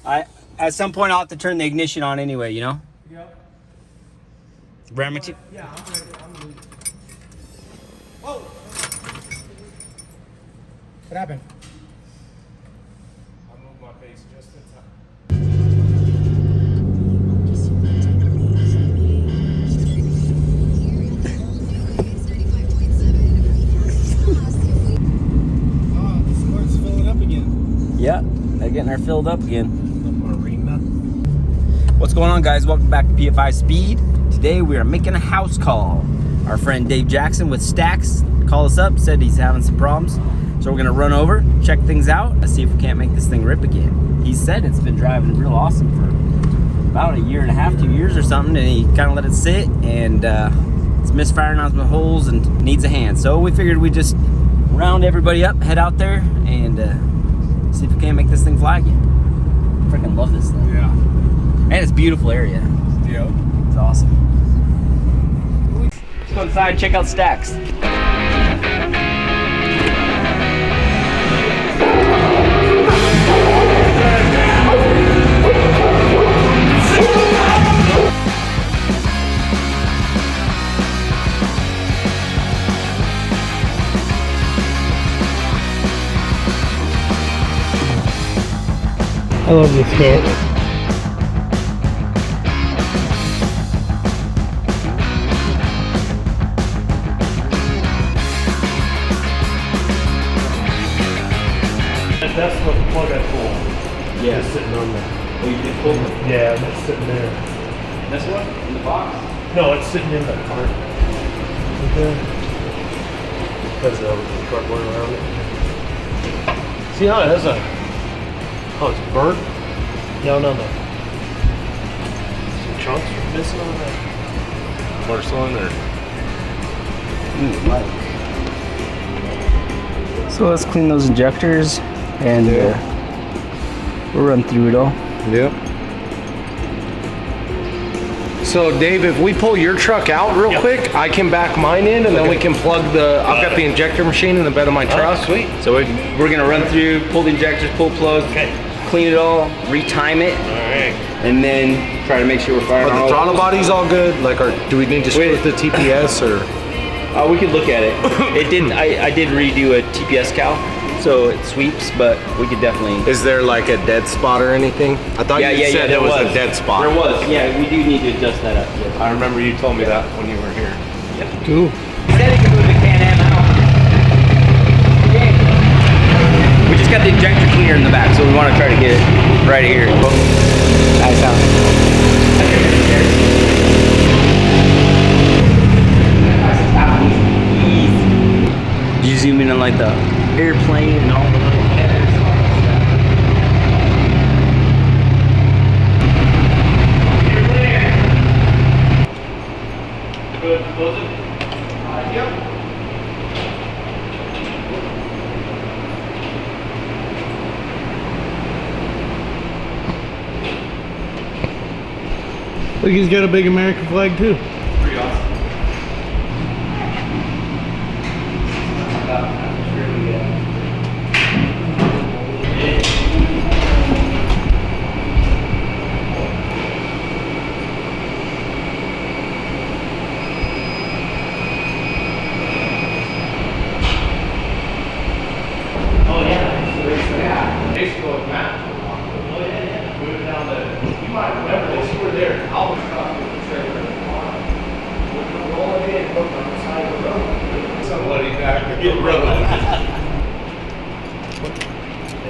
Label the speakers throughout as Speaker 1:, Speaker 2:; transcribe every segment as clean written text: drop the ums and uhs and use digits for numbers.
Speaker 1: At some point I'll have to turn the ignition on anyway, you know?
Speaker 2: Yep.
Speaker 1: Yeah, I'm ready.
Speaker 2: I'm ready.
Speaker 3: Whoa! What happened?
Speaker 2: I moved my face just in time.
Speaker 3: Oh, this one's filling up again.
Speaker 1: Yeah, they're getting her filled up again. What's going on, guys? Welcome back to Pfispeed. Today we are making a house call. Our friend Dave Jackson with Stacks called us up, said he's having some problems. So we're gonna run over, check things out, and see if we can't make this thing rip again. He said it's been driving real awesome for about a year and a half, 2 years or something, and he kind of let it sit, and it's misfiring on some holes and needs a hand. So we figured we'd just round everybody up, head out there, and see if we can't make this thing fly again. Freaking love this thing.
Speaker 2: Yeah.
Speaker 1: And it's a beautiful area.
Speaker 2: Yep.
Speaker 1: It's awesome. Let's go inside and check out Stacks.
Speaker 2: I love this car. That's what the plug I pulled.
Speaker 1: Yeah.
Speaker 2: It's sitting on there.
Speaker 1: Oh, you did pull it?
Speaker 2: Yeah, it's sitting there.
Speaker 1: This one? In the box?
Speaker 2: No, it's sitting in the cart. Right there. Has a cardboard around it. See how it has a... Oh, it's burnt? No. Some chunks are missing on that porcelain or...
Speaker 1: So let's clean those injectors and we'll run through it all.
Speaker 4: Yep. So Dave, if we pull your truck out real quick, I can back mine in and then we can plug the, I've got the injector machine in the bed of my truck.
Speaker 1: Sweet. So we're gonna run through, pull the injectors, pull plugs, clean it all, retime it, and then try to make sure we're firing
Speaker 4: Are
Speaker 1: on
Speaker 4: the
Speaker 1: all
Speaker 4: throttle bodies all good? Like, do we need to split the TPS or?
Speaker 1: We could look at it. I did redo a TPS cal, so it sweeps, but we could definitely.
Speaker 4: Is there like a dead spot or anything? I thought you said there was a dead spot.
Speaker 1: There was. Yeah, we do need to adjust that up. Yes.
Speaker 4: I remember you told me that when you were here.
Speaker 1: Yep.
Speaker 4: Cool.
Speaker 1: He said he could move the Can-Am out. We just got the injector cleaner in the back, so we want to try to get it right here. Nice sound. You zoom in on like the airplane and all the little headers.
Speaker 2: Good, close it. Yep. Look, he's got a big American flag too.
Speaker 1: Pretty awesome.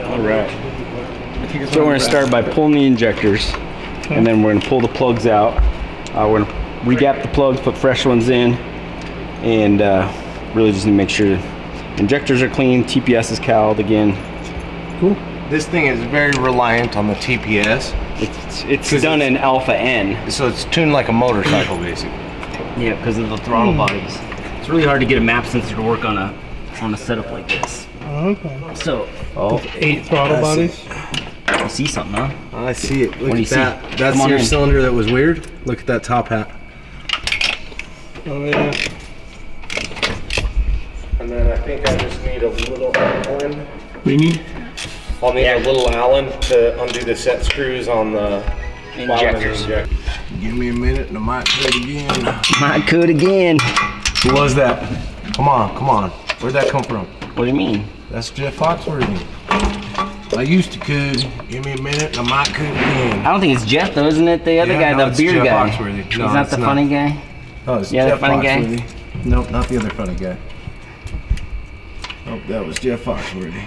Speaker 1: Alright. So we're going to start by pulling the injectors, and then we're going to pull the plugs out. We're going to regap the plugs, put fresh ones in, and really just need to make sure injectors are clean, TPS is cowled again.
Speaker 4: Cool. This thing is very reliant on the TPS.
Speaker 1: It's done in alpha N.
Speaker 4: So it's tuned like a motorcycle, basically.
Speaker 1: Yeah, because of the throttle bodies. It's really hard to get a map sensor to work on a setup like this.
Speaker 2: Okay.
Speaker 1: So,
Speaker 2: 8 throttle bodies.
Speaker 1: You see something, huh?
Speaker 4: I see it. Look
Speaker 1: What do you
Speaker 4: at that.
Speaker 1: see?
Speaker 4: That's
Speaker 1: Come on
Speaker 4: your
Speaker 1: in.
Speaker 4: cylinder that was weird. Look at that top hat.
Speaker 2: Oh yeah.
Speaker 4: And then I think I just need a little oil in.
Speaker 2: We need
Speaker 4: I'll need
Speaker 1: Yeah.
Speaker 4: a little Allen to undo the set screws on the bottom of the
Speaker 1: Injectors.
Speaker 4: injector.
Speaker 2: Give me a minute and I might do it again.
Speaker 1: Might could again.
Speaker 2: Who was that? Come on, come on. Where'd that come from?
Speaker 1: What do you mean?
Speaker 2: That's Jeff Foxworthy. I used to could. Give me a minute and I might could again.
Speaker 1: I don't think it's Jeff though, isn't it? The other
Speaker 2: Yeah,
Speaker 1: guy,
Speaker 2: no,
Speaker 1: the
Speaker 2: it's
Speaker 1: beard
Speaker 2: Jeff
Speaker 1: guy.
Speaker 2: Foxworthy.
Speaker 1: He's
Speaker 2: No,
Speaker 1: not
Speaker 2: it's
Speaker 1: the
Speaker 2: not.
Speaker 1: funny guy.
Speaker 2: Oh, it's
Speaker 1: Yeah, the
Speaker 2: Jeff
Speaker 1: funny guy.
Speaker 2: Foxworthy. Nope, not the other funny guy. Nope, that was Jeff Foxworthy.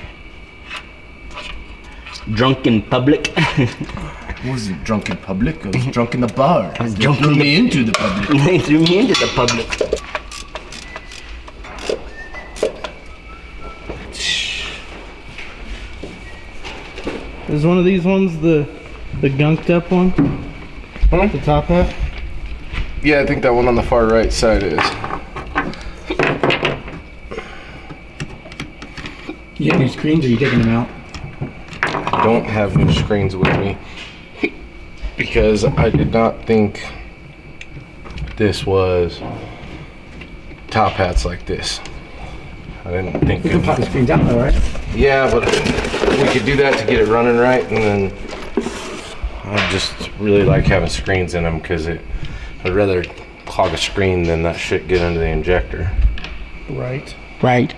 Speaker 1: Drunk in public.
Speaker 2: I wasn't drunk in public. I was drunk in the bar.
Speaker 1: I was
Speaker 2: They
Speaker 1: drunk
Speaker 2: threw
Speaker 1: in
Speaker 2: me into the public.
Speaker 1: They threw me into the public.
Speaker 3: Is one of these ones the gunked up one? The top hat?
Speaker 4: Yeah, I think that one on the far right side is.
Speaker 3: You getting new screens or are you taking them out?
Speaker 4: I don't have new screens with me because I did not think this was top hats like this. I didn't think.
Speaker 3: You can pop the screens out though, right?
Speaker 4: Yeah, but we could do that to get it running right, and then I just really like having screens in them because I'd rather clog a screen than that shit get into the injector.
Speaker 3: Right.
Speaker 1: Right.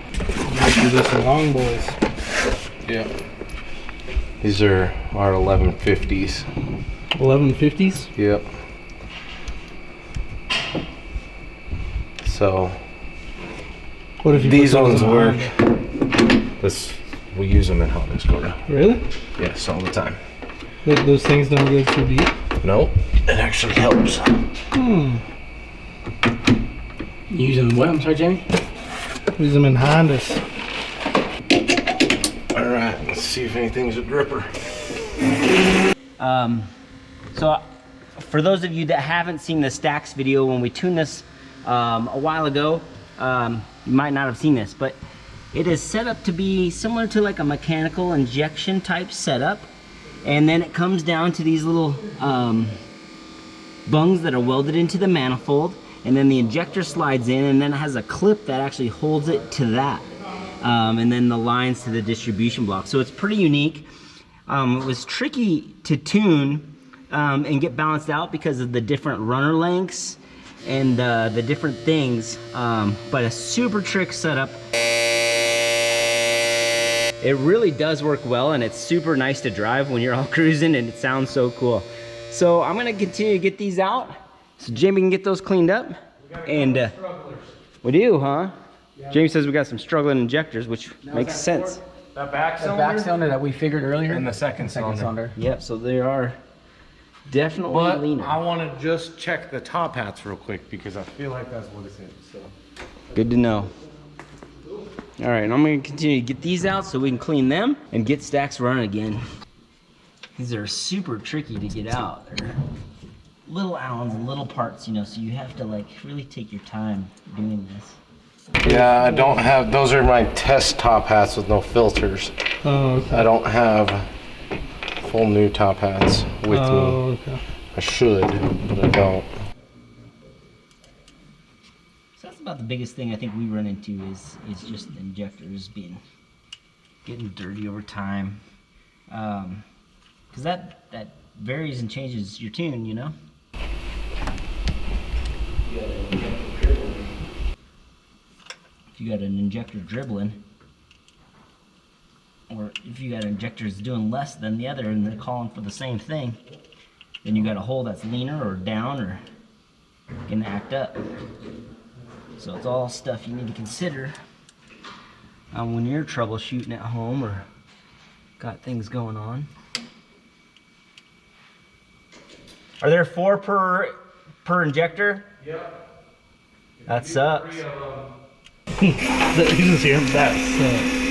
Speaker 3: Let's do this in long boys.
Speaker 4: Yeah. These are our 1150s.
Speaker 3: 1150s?
Speaker 4: Yep. So
Speaker 3: What if you
Speaker 4: these
Speaker 3: put those
Speaker 4: ones
Speaker 3: in a
Speaker 4: work.
Speaker 3: Honda?
Speaker 4: We use them in Honda Scotia.
Speaker 3: Really?
Speaker 4: Yes, all the time.
Speaker 3: Those things don't go too deep?
Speaker 4: Nope, it actually helps.
Speaker 3: You use them in what? I'm sorry, Jamie? Use them in Hondas.
Speaker 4: All right, let's see if anything's a dripper.
Speaker 1: So for those of you that haven't seen the Stacks video when we tuned this a while ago, you might not have seen this, but it is set up to be similar to like a mechanical injection type setup. And then it comes down to these little bungs that are welded into the manifold, and then the injector slides in, and then it has a clip that actually holds it to that. And then the lines to the distribution block. So it's pretty unique. It was tricky to tune and get balanced out because of the different runner lengths and the different things, but a super trick setup. It really does work well, and it's super nice to drive when you're all cruising, and it sounds so cool. So I'm gonna continue to get these out so Jamie can get those cleaned up. And we do, huh? Yeah. Jamie says we got some struggling injectors, which makes sense.
Speaker 4: That back
Speaker 5: The back cylinder that we figured earlier.
Speaker 4: and the second cylinder.
Speaker 1: Yep, so they are definitely
Speaker 4: But
Speaker 1: leaner.
Speaker 4: I want to just check the top hats real quick because I feel like that's what it's in. So.
Speaker 1: Good to know. All right, and I'm gonna continue to get these out so we can clean them and get Stacks running again. These are super tricky to get out. They're little Allens and little parts, you know, so you have to like really take your time doing this.
Speaker 4: Yeah, I don't have, those are my test top hats with no filters.
Speaker 3: Oh, okay.
Speaker 4: I don't have full new top hats with me.
Speaker 3: Okay.
Speaker 4: I should, but I don't.
Speaker 1: So that's about the biggest thing I think we run into is just the injectors getting dirty over time. Because that varies and changes your tune, you know? If you got an injector dribbling, or if you got injectors doing less than the other and they're calling for the same thing, then you got a hole that's leaner or down or gonna act up. So it's all stuff you need to consider when you're troubleshooting at home or got things going on. Are there 4 per injector?
Speaker 4: Yep.
Speaker 1: That sucks.
Speaker 3: He's just here. That sucks.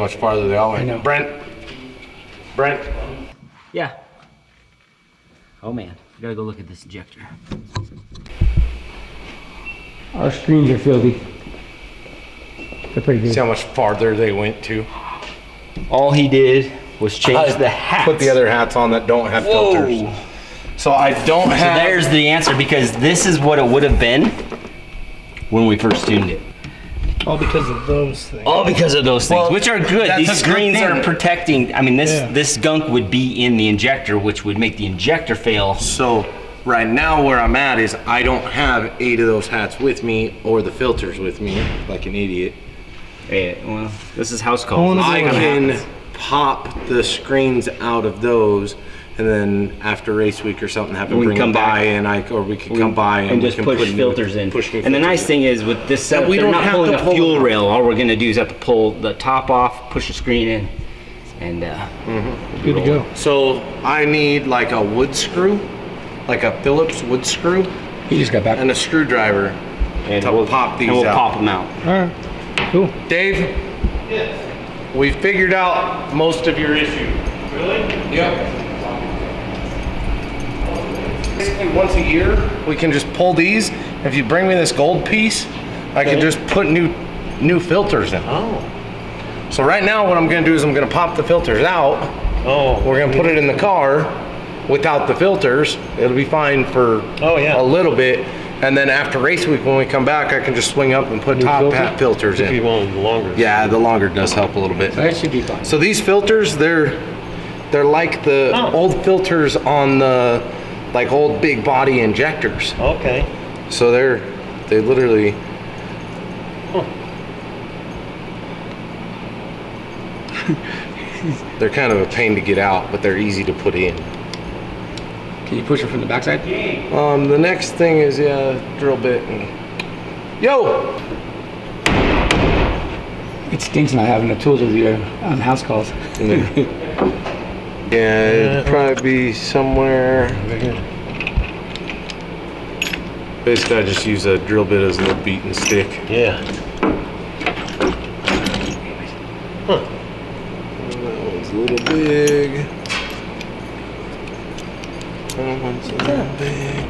Speaker 4: much farther they all went.
Speaker 5: I know.
Speaker 4: Brent.
Speaker 1: Yeah. Oh man, we gotta go look at this injector.
Speaker 5: Our screens are filthy. They're pretty good.
Speaker 4: See how much farther they went to?
Speaker 1: All he did was change the hats.
Speaker 4: Put the other hats on that don't have filters. So I don't
Speaker 1: So
Speaker 4: have.
Speaker 1: there's the answer, because this is what it would have been when we first tuned it.
Speaker 3: All because of those things.
Speaker 1: All because of those things,
Speaker 4: Well,
Speaker 1: which are good.
Speaker 4: that's
Speaker 1: These
Speaker 4: a good
Speaker 1: screens
Speaker 4: thing.
Speaker 1: are protecting. I mean,
Speaker 3: Yeah.
Speaker 1: this gunk would be in the injector, which would make the injector fail.
Speaker 4: So right now where I'm at is I don't have 8 of those hats with me or the filters with me, like an idiot.
Speaker 1: Yeah, well, this is house
Speaker 3: I
Speaker 1: calls.
Speaker 3: wanna
Speaker 4: I
Speaker 3: go with
Speaker 4: can pop the screens out of those, and then after race week or something, have them
Speaker 1: We
Speaker 4: bring
Speaker 1: come
Speaker 4: them by,
Speaker 1: back.
Speaker 4: or we can come by and,
Speaker 1: just
Speaker 4: we can
Speaker 1: push
Speaker 4: put
Speaker 1: filters in.
Speaker 4: Push new
Speaker 1: and the
Speaker 4: filters
Speaker 1: nice
Speaker 4: in.
Speaker 1: thing is with this setup,
Speaker 4: we
Speaker 1: they're
Speaker 4: don't
Speaker 1: not
Speaker 4: have
Speaker 1: pulling
Speaker 4: to
Speaker 1: a
Speaker 4: pull
Speaker 1: fuel
Speaker 4: them out.
Speaker 1: rail. All we're gonna do is have to pull the top off, push the screen in, and
Speaker 3: Good to go.
Speaker 4: So I need like a wood screw, like a Phillips wood screw,
Speaker 5: He just got back.
Speaker 4: and a screwdriver to
Speaker 1: we'll
Speaker 4: pop these
Speaker 1: and we'll
Speaker 4: out.
Speaker 1: pop them out.
Speaker 3: All right. Cool.
Speaker 4: Dave, we figured out most of your issue. Really? Yep. Basically, once a year, we can just pull these. If you bring me this gold piece, I can just put new filters in.
Speaker 2: Oh.
Speaker 4: So right now, what I'm gonna do is I'm gonna pop the filters out.
Speaker 2: Oh.
Speaker 4: We're gonna put it in the car without the filters. It'll be fine for
Speaker 2: Oh, yeah.
Speaker 4: a little bit. And then after race week, when we come back, I can just swing up and put top hat filters
Speaker 2: If you
Speaker 4: in.
Speaker 2: want longer.
Speaker 4: Yeah, the longer does help a little bit.
Speaker 5: That should be fine.
Speaker 4: So these filters, they're like the
Speaker 2: Oh.
Speaker 4: old filters on the like old big body injectors.
Speaker 2: Okay.
Speaker 4: So they literally. They're kind of a pain to get out, but they're easy to put in.
Speaker 5: Can you push it from the backside?
Speaker 4: The next thing is drill bit and yo.
Speaker 5: It stinks not having the tools with you on house calls.
Speaker 4: Yeah, it'd probably be somewhere. Basically, I just use a drill bit as a little beating stick.
Speaker 2: Yeah.
Speaker 4: That one's a little big. That one's a little big.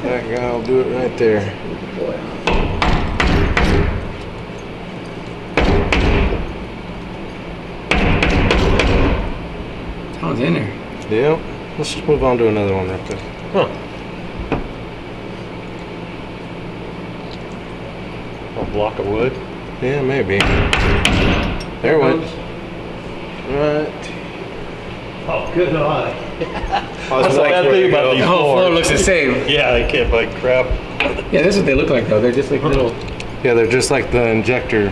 Speaker 4: That guy'll do it right there.
Speaker 5: Oh, it's in there.
Speaker 4: Yep. Let's just move on to another one real quick.
Speaker 2: Huh. A block of wood.
Speaker 4: Yeah, maybe. There it went. Right.
Speaker 2: Oh, good eye.
Speaker 4: That's
Speaker 2: like bad thing about these
Speaker 1: The whole floor
Speaker 2: boards.
Speaker 1: looks the same.
Speaker 2: Yeah, they can't like crap.
Speaker 5: Yeah, that's what they look like though. They're just like little.
Speaker 4: Yeah, they're just like the injector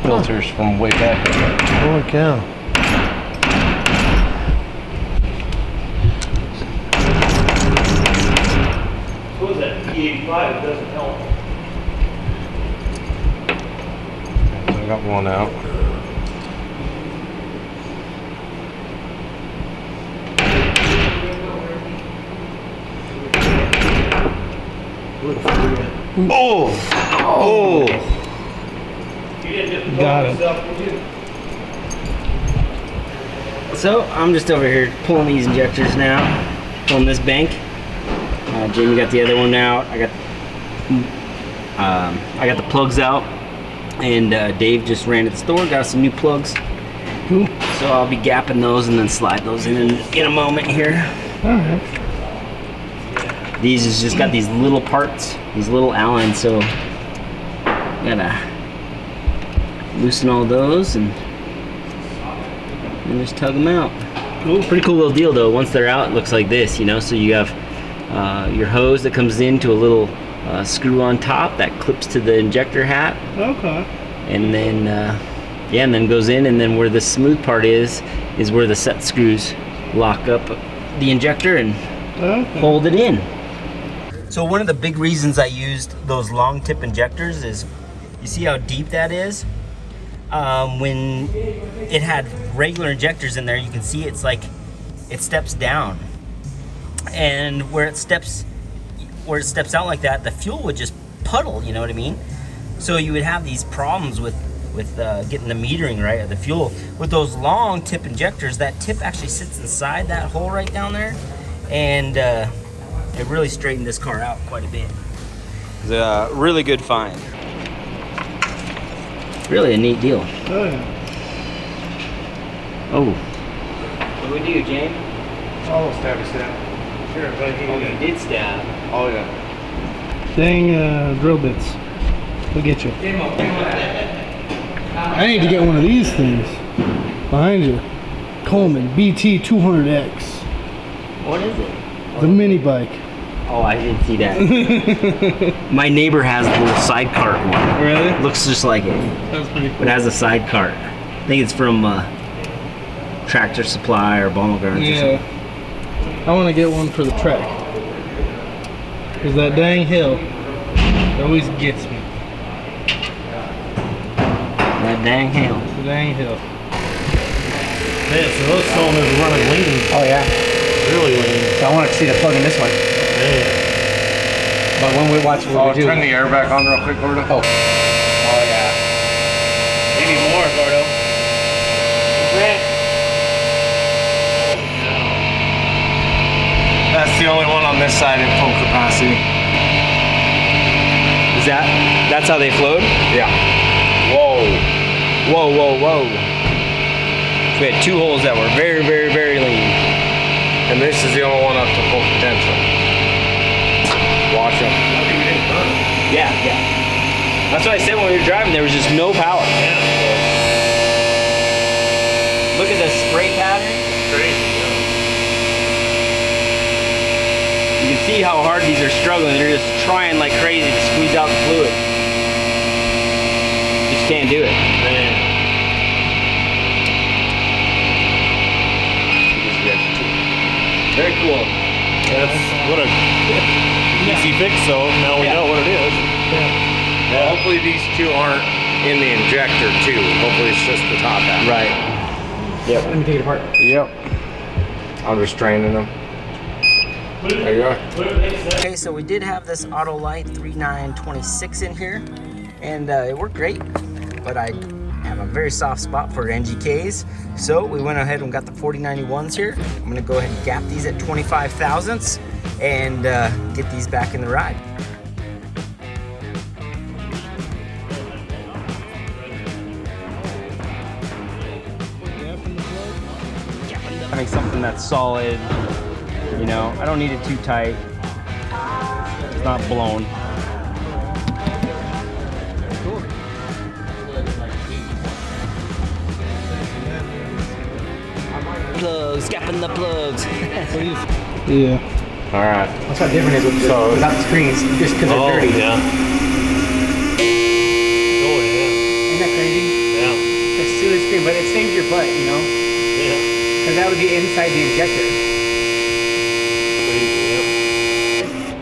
Speaker 4: filters from way back.
Speaker 2: Holy cow. What was that? P85, it doesn't help.
Speaker 4: I got one out. Oh! Oh!
Speaker 3: Got it.
Speaker 1: So I'm just over here pulling these injectors now, pulling this bank. Jamie got the other one out. I got the plugs out, and Dave just ran to the store, got some new plugs.
Speaker 3: Cool.
Speaker 1: So I'll be gapping those and then slide those in a moment here.
Speaker 3: All right.
Speaker 1: These has just got these little parts, these little Allens, so gotta loosen all those and just tug them out. Cool. Pretty cool little deal though. Once they're out, it looks like this, you know. So you have your hose that comes into a little screw on top that clips to the injector hat,
Speaker 3: Okay.
Speaker 1: and then and then goes in, and then where the smooth part is where the set screws lock up the injector and
Speaker 3: Okay.
Speaker 1: hold it in. So one of the big reasons I used those long tip injectors is, you see how deep that is? When it had regular injectors in there, you can see it's like, it steps down. And where it steps out like that, the fuel would just puddle, you know what I mean? So you would have these problems with with getting the metering right of the fuel. With those long tip injectors, that tip actually sits inside that hole right down there, and it really straightened this car out quite a bit. It's a really good find. Really a neat deal.
Speaker 3: Oh, yeah.
Speaker 1: Oh. What do we do, James?
Speaker 2: Oh, stabby stab. Here, buddy.
Speaker 1: Oh, you did stab.
Speaker 2: Oh, yeah.
Speaker 3: Dang drill bits. We'll get you. I need to get one of these things. Behind you. Coleman BT 200X.
Speaker 1: What is it?
Speaker 3: The mini bike.
Speaker 1: Oh, I didn't see that. My neighbor has a little side cart one.
Speaker 3: Really?
Speaker 1: Looks just like it.
Speaker 3: That's pretty cool.
Speaker 1: It has a side cart. I think it's from Tractor Supply or Baumgartner or something.
Speaker 3: I want to get one for the track. Because that dang hill always gets me.
Speaker 1: That dang hell.
Speaker 3: The dang hill.
Speaker 2: Man, so those cylinders are running lean.
Speaker 5: Oh yeah.
Speaker 2: Really lean.
Speaker 5: So I want to see the plug in this one.
Speaker 2: Man.
Speaker 5: But when we watch what we do.
Speaker 4: Turn the air back on real quick, Gordo.
Speaker 5: Oh yeah.
Speaker 2: Maybe more, Gordo.
Speaker 4: That's the only one on this side in full capacity.
Speaker 1: That's how they flowed?
Speaker 4: Yeah.
Speaker 1: Whoa. Whoa, whoa, whoa. So we had two holes that were very, very, very lean.
Speaker 4: And this is the only one up to full potential. Watch them.
Speaker 1: Yeah, yeah. That's what I said when we were driving. There was just no power. Look at the spray pattern.
Speaker 2: Crazy,
Speaker 1: You can see how hard these are struggling. They're just trying like crazy to squeeze out the fluid. Just can't do it.
Speaker 2: Man.
Speaker 1: Very cool.
Speaker 2: That's what a easy fix, so now we know what it is.
Speaker 4: Well, hopefully these two aren't in the injector too. Hopefully it's just the top half.
Speaker 1: Right. Yep.
Speaker 5: Let me take it apart.
Speaker 4: Yep. I'm just training them. There you go.
Speaker 1: Okay, so we did have this Autolite 3926 in here, and it worked great, but I have a very soft spot for NGKs, so we went ahead and got the 4091s here. I'm gonna go ahead and gap these at 25 thousandths and get these back in the ride. Having something that's solid, you know, I don't need it too tight. It's not blown. Plugs, gapping the plugs.
Speaker 3: Yeah.
Speaker 4: All right.
Speaker 5: That's how different it is without the screens, just because they're dirty.
Speaker 2: Yeah. Oh, yeah.
Speaker 5: Isn't that crazy?
Speaker 2: Yeah.
Speaker 5: That's silly screen, but it saves your butt, you know?
Speaker 2: Yeah.
Speaker 5: Because that would be inside the injector.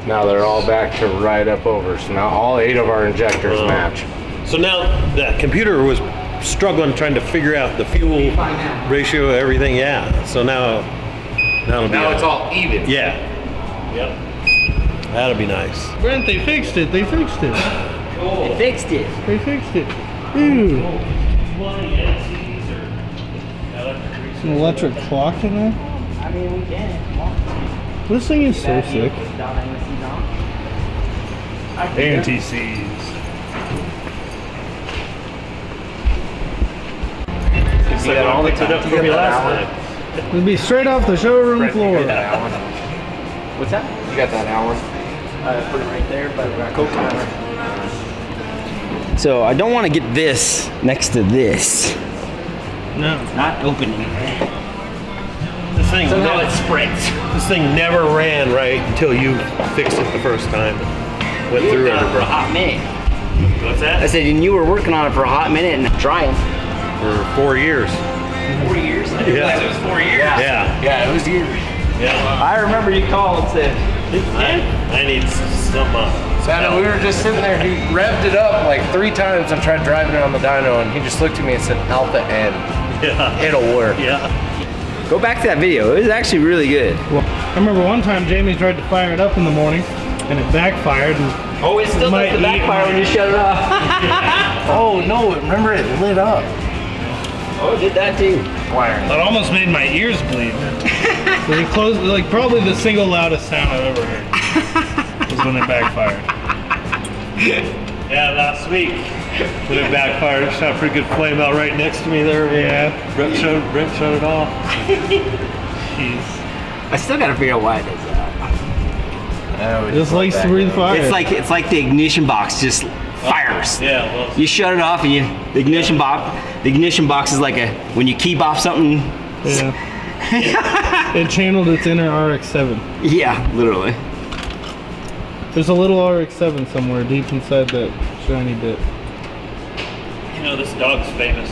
Speaker 4: Now they're all back to right up over. So now all 8 of our injectors match.
Speaker 2: So now the computer was struggling trying to figure out the fuel ratio, everything. Yeah. So now it'll be
Speaker 4: Now it's all even.
Speaker 2: Yeah. Yep. That'll be nice.
Speaker 3: Brent, they fixed it. They fixed it.
Speaker 1: They fixed it.
Speaker 3: They fixed it. Dude. An electric clock in there?
Speaker 1: I mean, we can.
Speaker 3: This thing is so sick.
Speaker 2: ANTCs. It's like all picked it up for me last time.
Speaker 3: It'll be straight off the showroom floor.
Speaker 1: What's that?
Speaker 4: You got that, Alan?
Speaker 1: Put it right there by the Coke counter. So I don't want to get this next to this.
Speaker 3: No.
Speaker 1: Not opening.
Speaker 2: This thing,
Speaker 1: Somehow it spreads.
Speaker 2: this thing never ran right until you fixed it the first time. Went through
Speaker 1: it for a
Speaker 2: everything.
Speaker 1: hot minute.
Speaker 2: What's
Speaker 1: I
Speaker 2: that?
Speaker 1: said, and you were working on it for a hot minute and trying.
Speaker 2: For 4 years.
Speaker 1: 4 years? I didn't realize it was 4 years.
Speaker 2: Yeah.
Speaker 4: Yeah, it was years.
Speaker 2: Yeah.
Speaker 1: I remember you called and said,
Speaker 2: I need some.
Speaker 4: So we were just sitting there. He revved it up like 3 times and tried driving it on the dyno, and he just looked at me and said, "Alpha N,
Speaker 2: Yeah.
Speaker 4: it'll work."
Speaker 2: Yeah.
Speaker 1: go back to that video. It was actually really good.
Speaker 3: Well, I remember one time Jamie tried to fire it up in the morning and it backfired and
Speaker 1: Oh, it still
Speaker 3: Might
Speaker 1: does the
Speaker 3: eat
Speaker 1: backfire when you shut it off.
Speaker 4: Oh no! Remember it lit up.
Speaker 1: Oh, it did that too.
Speaker 3: It almost made my ears bleed. So they closed, like probably the single loudest sound I've ever heard was when it backfired.
Speaker 2: Yeah, last week when it backfired, it shot a pretty good flame out right next to me there.
Speaker 3: Yeah.
Speaker 2: Brent shut it off.
Speaker 3: Jeez.
Speaker 1: I still gotta figure out why it does that.
Speaker 4: Oh,
Speaker 3: It just likes to breathe fire.
Speaker 1: It's like the ignition box just fires.
Speaker 2: Yeah, well,
Speaker 1: You shut it off and the ignition box is like when you keep off something.
Speaker 3: Yeah. It channeled its inner RX-7.
Speaker 1: Yeah, literally.
Speaker 3: There's a little RX-7 somewhere deep inside that shiny bit.
Speaker 2: you know, this dog's famous.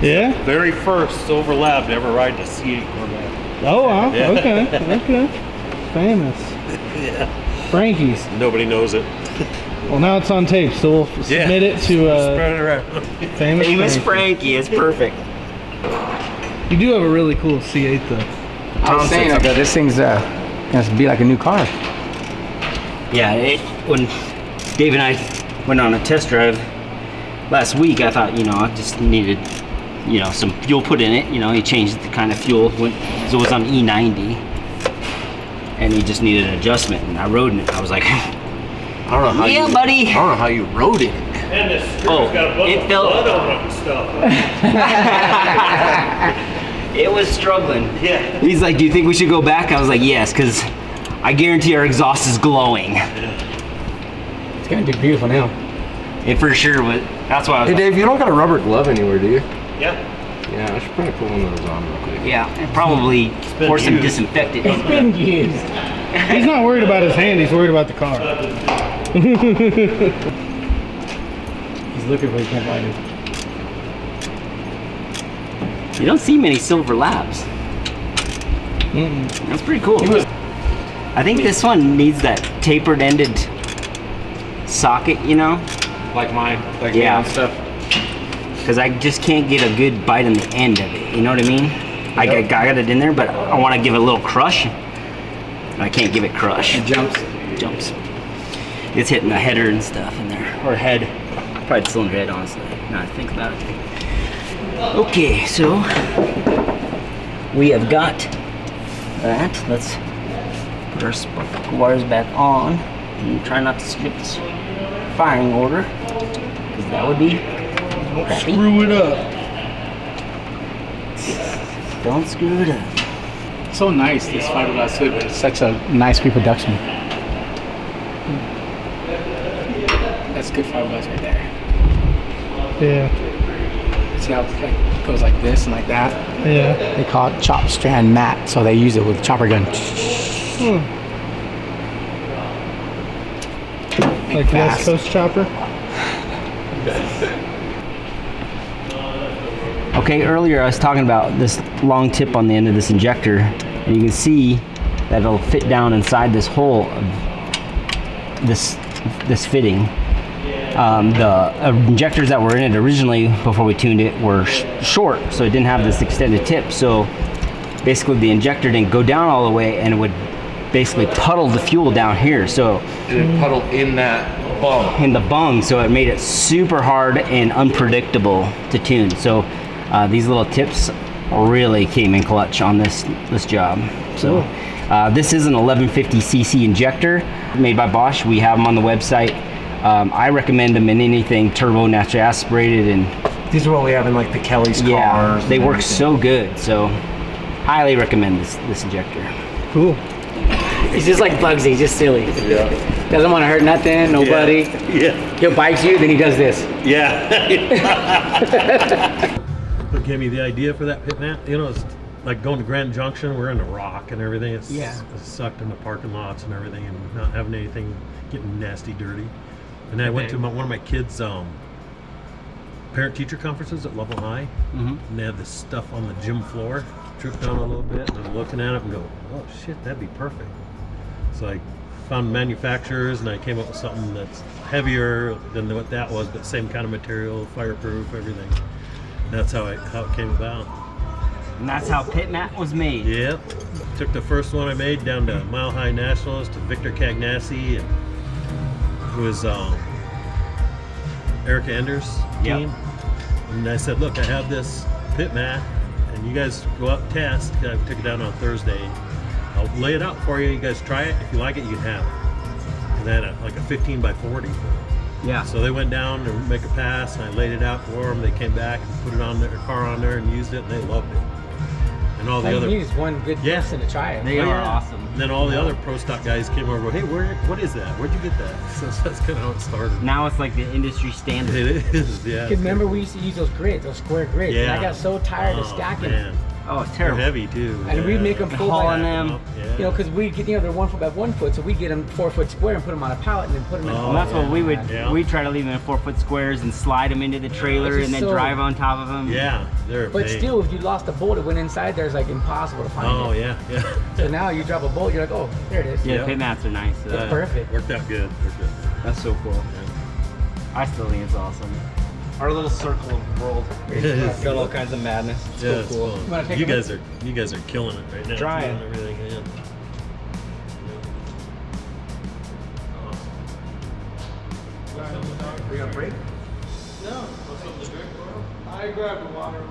Speaker 3: Yeah?
Speaker 2: Very first Silver Lab to ever ride a C8 Corvette.
Speaker 3: Oh, wow.
Speaker 2: Yeah.
Speaker 3: Okay. Famous.
Speaker 2: Yeah.
Speaker 3: Frankie's.
Speaker 2: Nobody knows it.
Speaker 3: Well, now it's on tape, so we'll submit it to
Speaker 2: Spread it around.
Speaker 3: famous Frankie.
Speaker 1: Frankie. It's perfect.
Speaker 3: You do have a really cool C8 though.
Speaker 5: I was saying, though, this thing's gonna be like a new car.
Speaker 1: Yeah, when Dave and I went on a test drive last week, I thought, I just needed, some fuel put in it. He changed the kind of fuel. So it was on E90. And he just needed an adjustment. And I rode in it. I was like,
Speaker 4: I don't know how
Speaker 1: yeah, buddy.
Speaker 4: I don't know how you rode it.
Speaker 2: And this screw's
Speaker 1: Oh,
Speaker 2: got a bunch
Speaker 1: it
Speaker 2: of
Speaker 1: felt-
Speaker 2: blood on it and stuff.
Speaker 1: It was struggling.
Speaker 2: Yeah.
Speaker 1: He's like, do you think we should go back? I was like, yes, because I guarantee our exhaust is glowing.
Speaker 5: It's gonna be beautiful now.
Speaker 1: It for sure was. That's why I was
Speaker 4: Hey
Speaker 1: like,
Speaker 4: Dave, you don't got a rubber glove anywhere, do you?
Speaker 2: Yeah.
Speaker 4: Yeah, I should probably put one of those on real quick.
Speaker 1: yeah, and probably
Speaker 2: been
Speaker 1: pour some
Speaker 2: used.
Speaker 1: disinfectant.
Speaker 3: He's not worried about his hand, he's worried about the car.
Speaker 5: He's looking for, he can't find it.
Speaker 1: You don't see many Silver Labs. That's pretty cool. I think this one needs that tapered ended socket,
Speaker 4: Like mine, like
Speaker 1: Yeah.
Speaker 4: and stuff.
Speaker 1: because I just can't get a good bite on the end of it. You know what I mean? I got it in there, but I want to give it a little crush. And I can't give it crush.
Speaker 5: It jumps.
Speaker 1: Jumps. It's hitting the header and stuff in there, or head. Probably the cylinder head, honestly. Now I think about it. Okay, so we have got that. Let's put our spark wires back on and try not to skip this firing order, because that would be crappy.
Speaker 3: Screw it up.
Speaker 1: Don't screw it up.
Speaker 5: So nice, this fiberglass hood. It's such a nice reproduction. That's good fiberglass right there.
Speaker 3: Yeah.
Speaker 5: See how it goes like this and like that?
Speaker 3: Yeah.
Speaker 5: They call it chop strand mat, so they use it with a chopper gun.
Speaker 3: Like
Speaker 5: fast.
Speaker 3: West Coast chopper.
Speaker 1: Okay, earlier I was talking about this long tip on the end of this injector, and you can see that it'll fit down inside this hole of this fitting. The injectors that were in it originally, before we tuned it, were short, so it didn't have this extended tip. So basically the injector didn't go down all the way, and it would basically puddle the fuel down here. So
Speaker 4: It puddled in that bung.
Speaker 1: in the bung, so it made it super hard and unpredictable to tune. So these little tips really came in clutch on this job. So this is an 1150cc injector made by Bosch. We have them on the website. I recommend them in anything turbo, naturally aspirated, and
Speaker 4: These are what we have in like the Kelly's
Speaker 1: yeah,
Speaker 4: cars.
Speaker 1: they
Speaker 4: and
Speaker 1: work
Speaker 4: everything.
Speaker 1: so good. So highly recommend this injector.
Speaker 3: Cool.
Speaker 5: He's just like Bugsy, just silly.
Speaker 2: Yeah.
Speaker 5: Doesn't want to hurt nothing, nobody.
Speaker 2: Yeah.
Speaker 5: He'll bite you, then he does this.
Speaker 2: Yeah. What gave me the idea for that pit mat? It's like going to Grand Junction. We're in the rock and everything. It's sucked in the parking lots and everything, and not having anything getting nasty, dirty. And then I went to one of my kids' parent-teacher conferences at Level High, and they had this stuff on the gym floor. Tripped down a little bit, and I'm looking at it and go, "Oh shit, that'd be perfect." So I found manufacturers, and I came up with something that's heavier than what that was, but same kind of material, fireproof, everything. That's how it came about.
Speaker 1: And that's how Pit Mat was made.
Speaker 2: Yep. Took the first one I made down to Mile High Nationals to Victor Cagnassi, and was Eric Anders' team. And I said, look, I have this pit mat, and you guys go out and test. I took it down on Thursday. I'll lay it out for you. You guys try it. If you like it, you can have it. And they had like a 15 by 40.
Speaker 1: Yeah.
Speaker 2: So they went down to make a pass, and I laid it out for them. They came back and put it on their car on there and used it, and they loved it. And all the other,
Speaker 5: you just one good person to try it.
Speaker 1: They are awesome.
Speaker 2: And then all the other pro stock guys came over. Hey, what is that? Where'd you get that? So that's kind of how it started.
Speaker 1: Now it's like the industry standard.
Speaker 2: It is, yeah.
Speaker 5: Because remember we used to use those grids, those square grids.
Speaker 2: Yeah.
Speaker 5: And I got so tired of stacking.
Speaker 2: Man.
Speaker 1: Oh, it's
Speaker 2: They're
Speaker 1: terrible.
Speaker 2: heavy too.
Speaker 5: And we'd make them full
Speaker 1: hauling
Speaker 5: by,
Speaker 1: them.
Speaker 5: you know, because we get, you know, they're 1 foot by 1 foot, so we get them 4 foot square and put them on a pallet and then put them in.
Speaker 1: Well, that's what we would.
Speaker 2: Yeah.
Speaker 1: We try to leave them in 4 foot squares and slide them into the trailer and then drive on top of them.
Speaker 2: Yeah, they're
Speaker 5: But
Speaker 2: big.
Speaker 5: still, if you lost a bolt, it went inside there. It's like impossible to find.
Speaker 2: Oh
Speaker 5: it.
Speaker 2: yeah.
Speaker 5: So now you drop a bolt, you're like, oh, there it is.
Speaker 1: Yeah,
Speaker 2: Yeah.
Speaker 1: pit mats are nice.
Speaker 5: It's perfect.
Speaker 2: Worked out good. Worked out.
Speaker 1: That's so cool. I still think it's awesome. Our little circle of world.
Speaker 2: It is.
Speaker 1: Got all kinds of madness. It's
Speaker 2: Yeah,
Speaker 1: so
Speaker 2: it's
Speaker 1: cool.
Speaker 2: fun.
Speaker 5: wanna take
Speaker 2: You
Speaker 5: a
Speaker 2: guys are killing it right now.
Speaker 1: Trying.
Speaker 2: Doing everything. Yeah.
Speaker 1: We gonna break?
Speaker 5: I grabbed the water.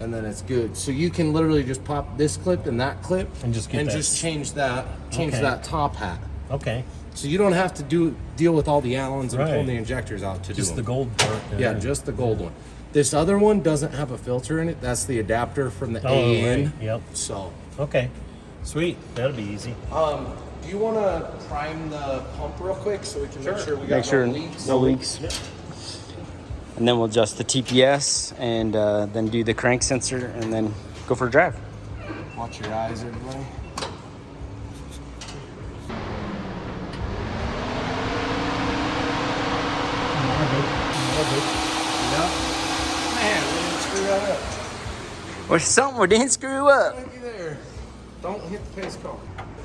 Speaker 4: And then it's good. So you can literally just pop this clip and that clip
Speaker 2: And just get that.
Speaker 4: change that
Speaker 2: Okay.
Speaker 4: top hat.
Speaker 2: Okay.
Speaker 4: So you don't have to deal with all the Allens and
Speaker 2: Right.
Speaker 4: pulling the injectors out to
Speaker 2: Just
Speaker 4: do
Speaker 2: the
Speaker 4: them.
Speaker 2: gold part.
Speaker 4: Yeah, just the gold one. This other one doesn't have a filter in it. That's the adapter from the AN.
Speaker 2: right. Yep.
Speaker 4: So,
Speaker 2: Okay. Sweet. That'll be easy.
Speaker 4: do you want to prime the pump real quick so we can make sure we got
Speaker 1: Make sure
Speaker 4: no leaks?
Speaker 1: no leaks. And then we'll adjust the TPS and then do the crank sensor and then go for a drive.
Speaker 4: Watch your eyes, everybody. Man, we didn't screw that up.
Speaker 1: Or something we didn't screw up.
Speaker 4: Thank you there. Don't hit the pace car.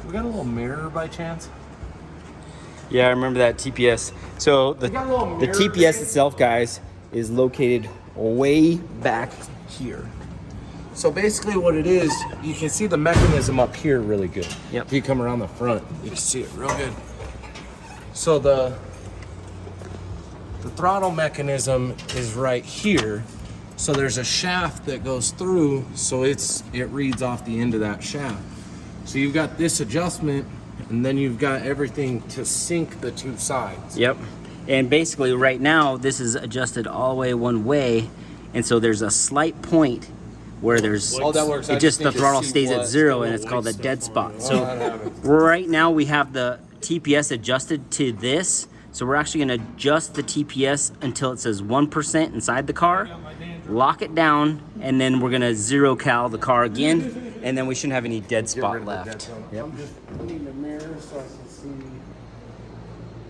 Speaker 4: We got a little mirror by chance?
Speaker 1: Yeah, I remember that TPS. So the
Speaker 4: got a little mirror
Speaker 1: TPS
Speaker 4: thing.
Speaker 1: itself, guys, is located way back here.
Speaker 4: So basically what it is, you can see the mechanism up here really good.
Speaker 1: Yep.
Speaker 4: If you come around the front, you can see it real good. So the throttle mechanism is right here. So there's a shaft that goes through, so it reads off the end of that shaft. So you've got this adjustment, and then you've got everything to sync the two sides.
Speaker 1: Yep. And basically right now, this is adjusted all the way one way. And so there's a slight point where there's,
Speaker 4: Oh, that works. I
Speaker 1: it just, the
Speaker 4: need to
Speaker 1: throttle
Speaker 4: see
Speaker 1: stays at
Speaker 4: what-
Speaker 1: 0 and it's called a dead spot.
Speaker 4: that
Speaker 1: So
Speaker 4: happens.
Speaker 1: right now we have the TPS adjusted to this. So we're actually gonna adjust the TPS until it says 1% inside the car, lock it down, and then we're gonna 0 cal the car again, and then we shouldn't have any dead spot left. Yep.
Speaker 4: I'm just putting the mirror so I can see.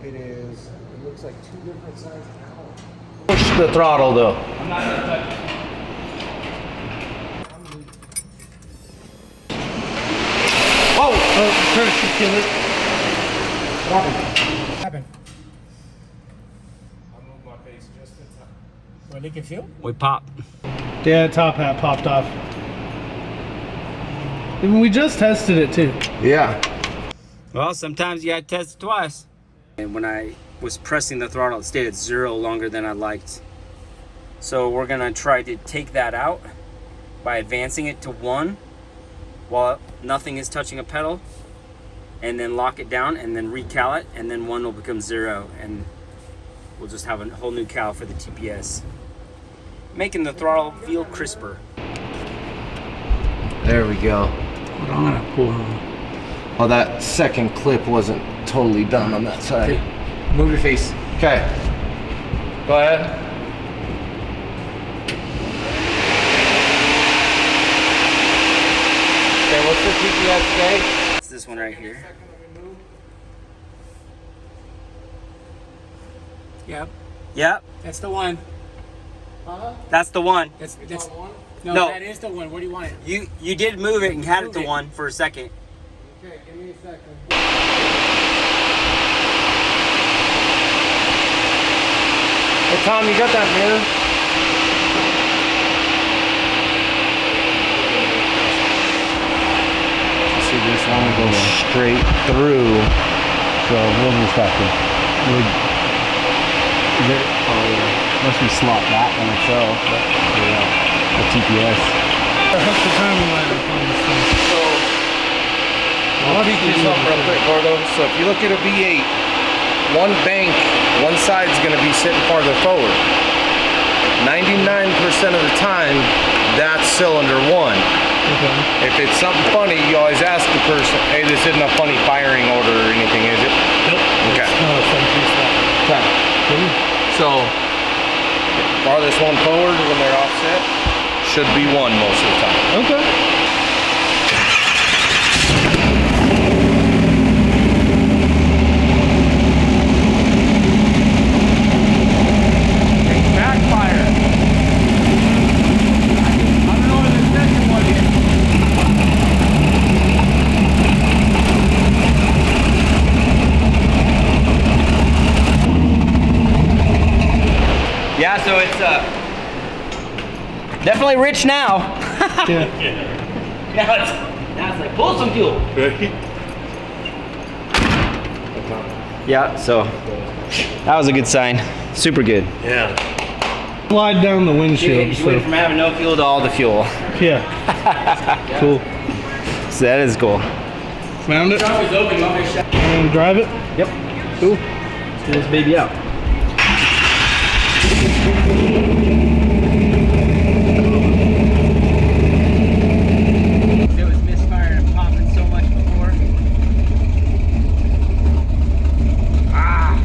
Speaker 4: It looks like 2 different sized towels. Push the throttle though.
Speaker 1: I'm not gonna touch it.
Speaker 3: Oh, trying to kill it.
Speaker 5: What happened?
Speaker 4: I moved my face just in time.
Speaker 5: What, they can feel?
Speaker 1: We pop.
Speaker 3: Yeah, top hat popped off. And we just tested it too.
Speaker 4: Yeah.
Speaker 1: Well, sometimes you gotta test it twice. And when I was pressing the throttle, it stayed at 0 longer than I liked. So we're gonna try to take that out by advancing it to 1 while nothing is touching a pedal, and then lock it down and then recal it, and then 1 will become 0, and we'll just have a whole new cal for the TPS. Making the throttle feel crisper.
Speaker 4: There we go.
Speaker 1: Hold on, I'm gonna pull on.
Speaker 4: Oh, that second clip wasn't totally done on that side.
Speaker 5: Move your face.
Speaker 4: Okay. Go ahead. Okay, what's the TPS say?
Speaker 1: It's this one right here.
Speaker 5: Yep.
Speaker 1: Yep,
Speaker 5: That's the one.
Speaker 1: that's the one.
Speaker 5: That's no,
Speaker 1: No.
Speaker 5: that is the one. Where do you want it?
Speaker 1: You did move it and had it to
Speaker 5: Move it.
Speaker 1: 1 for a second.
Speaker 5: Okay, give me a second.
Speaker 4: Hey Tom, you got that mirror? You see this one goes straight through, so we'll just have to
Speaker 1: Must be slot that one itself. Yeah, the TPS.
Speaker 3: What's the timing line on this thing?
Speaker 4: So, I'll teach you something real quick, Gordo. So if you look at a V8, one bank, one side's going to be sitting farther forward. 99% of the time, that's cylinder one.
Speaker 3: Okay.
Speaker 4: If it's something funny, you always ask the person, hey, this isn't a funny firing order or anything, is it?
Speaker 3: Nope.
Speaker 4: Okay.
Speaker 3: It's not a 7-piece slot.
Speaker 4: Okay. So, farthest one forward when they're offset should be one most of the time.
Speaker 3: Okay.
Speaker 1: Backfire. I don't know what the second one is. Yeah, so it's definitely rich now.
Speaker 3: Yeah.
Speaker 1: Now it's like pull some fuel. Yeah, so that was a good sign. Super good.
Speaker 4: Yeah.
Speaker 3: Slide down the windshield.
Speaker 1: You went from having no fuel to all the fuel.
Speaker 3: Yeah. Cool.
Speaker 1: So that is cool.
Speaker 3: Found it. And drive it.
Speaker 1: Yep. Cool. Let's get this baby out. It was misfiring and popping so much before. Ah!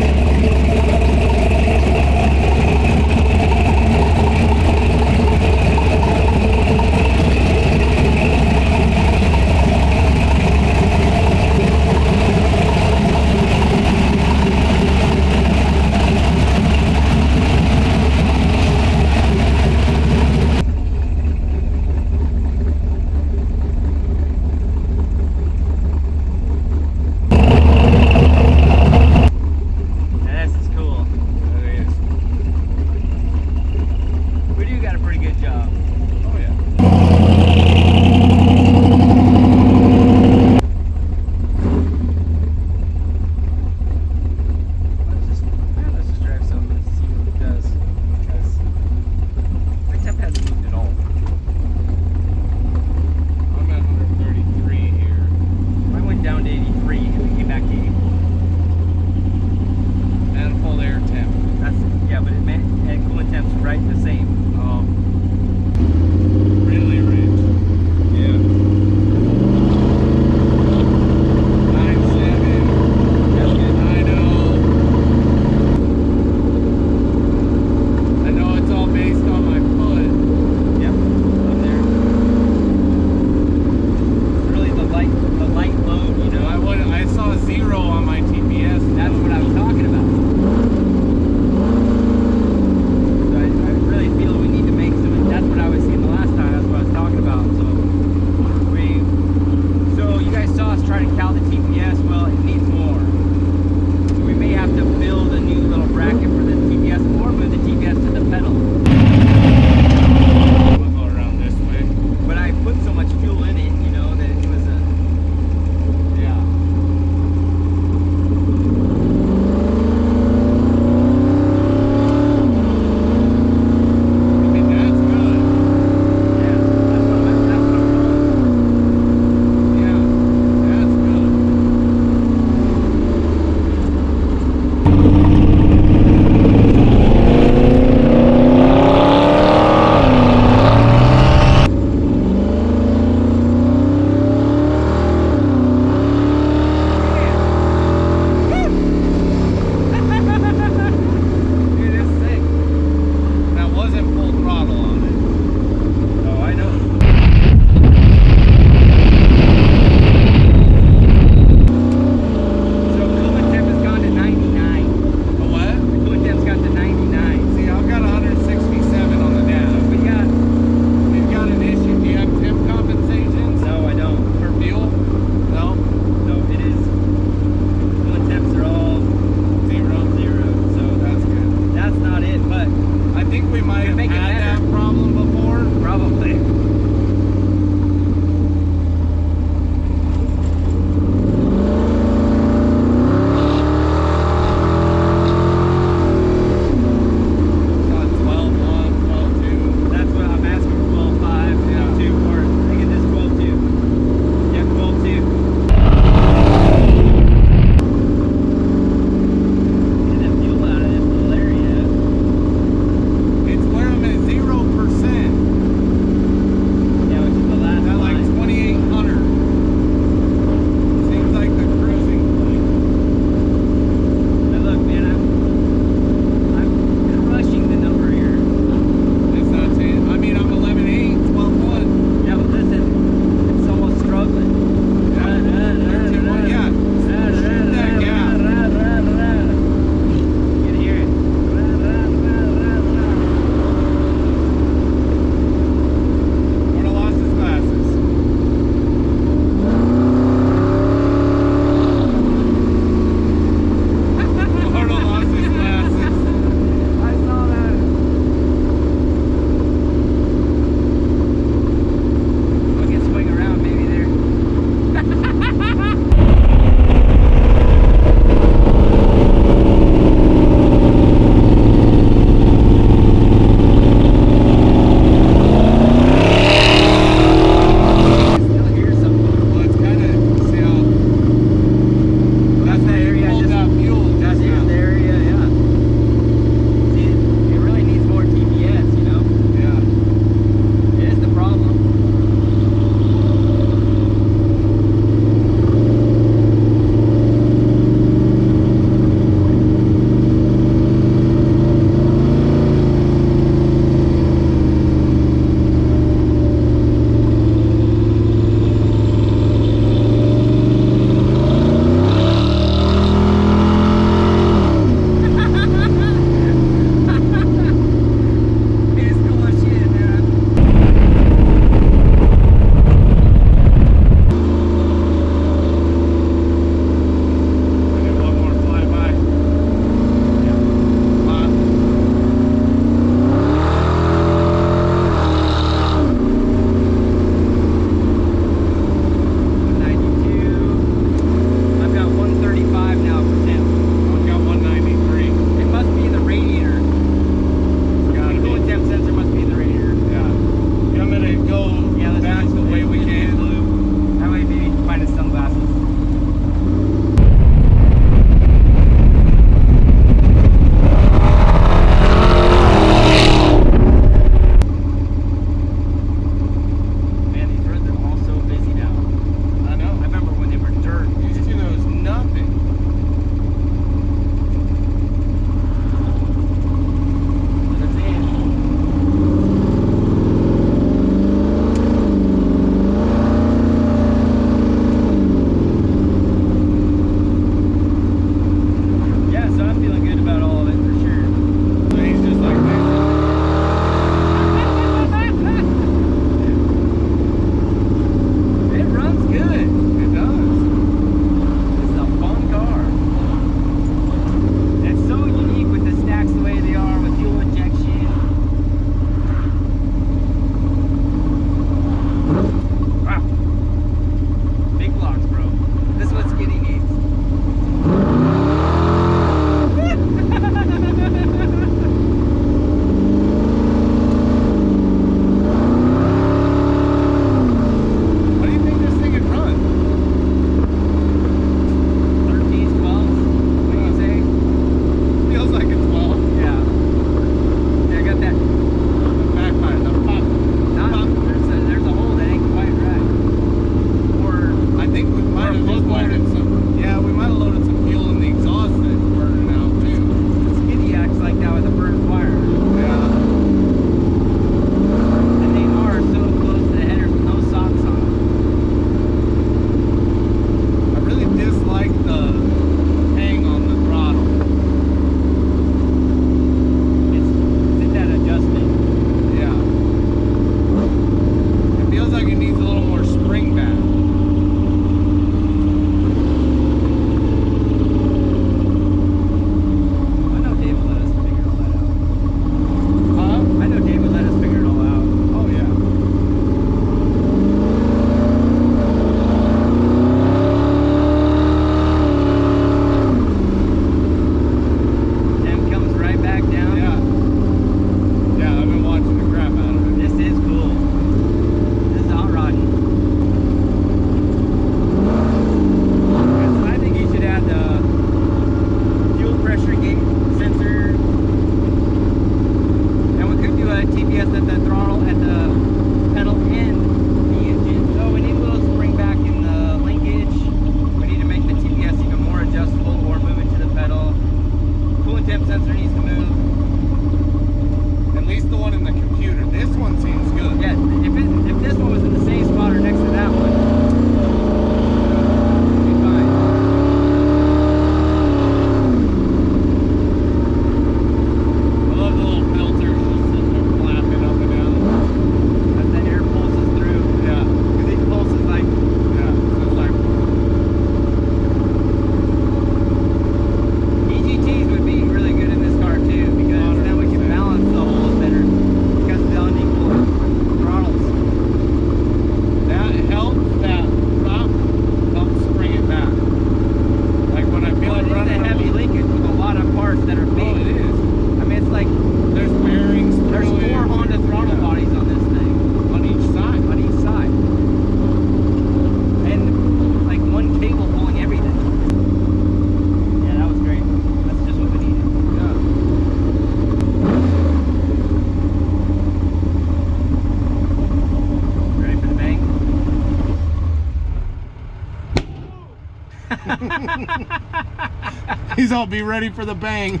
Speaker 4: He's all be ready for the bang.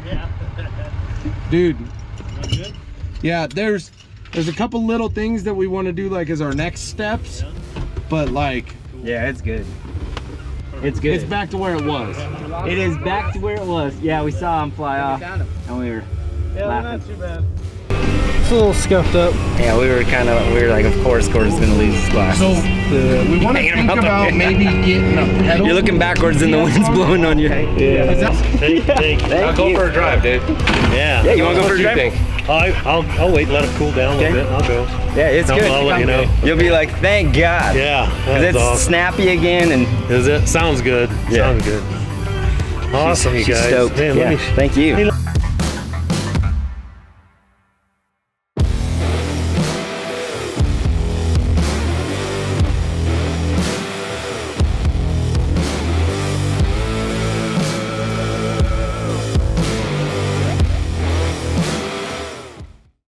Speaker 4: Dude. Yeah, there's a couple little things that we want to do like as our next steps, but like,
Speaker 1: yeah, it's good. It's good.
Speaker 4: it's back to where it was.
Speaker 1: It is back to where it was. Yeah, we saw him fly off, and we were laughing.
Speaker 3: Not too bad. It's a little scuffed up.
Speaker 1: Yeah, we were like, of course, Gordon's gonna lose his glass.
Speaker 4: So we want to think about maybe getting a pedal.
Speaker 1: You're looking backwards and the wind's blowing on you.
Speaker 3: Yeah.
Speaker 4: I'll go for a drive, dude.
Speaker 3: Yeah.
Speaker 1: Yeah, you want to go for a
Speaker 4: What
Speaker 1: drive?
Speaker 4: you think?
Speaker 3: I'll wait and let it cool down a little bit. I'll go.
Speaker 1: Yeah, it's good.
Speaker 3: I'll let you know.
Speaker 1: You'll be like, thank God.
Speaker 3: Yeah.
Speaker 1: 'Cause it's
Speaker 3: awesome.
Speaker 1: snappy again, and
Speaker 3: Is it? Sounds good.
Speaker 1: Yeah.
Speaker 3: Sounds good. Awesome, you
Speaker 1: she's
Speaker 3: guys.
Speaker 1: stoked.
Speaker 3: Man,
Speaker 1: Yeah,
Speaker 3: let me
Speaker 1: thank you.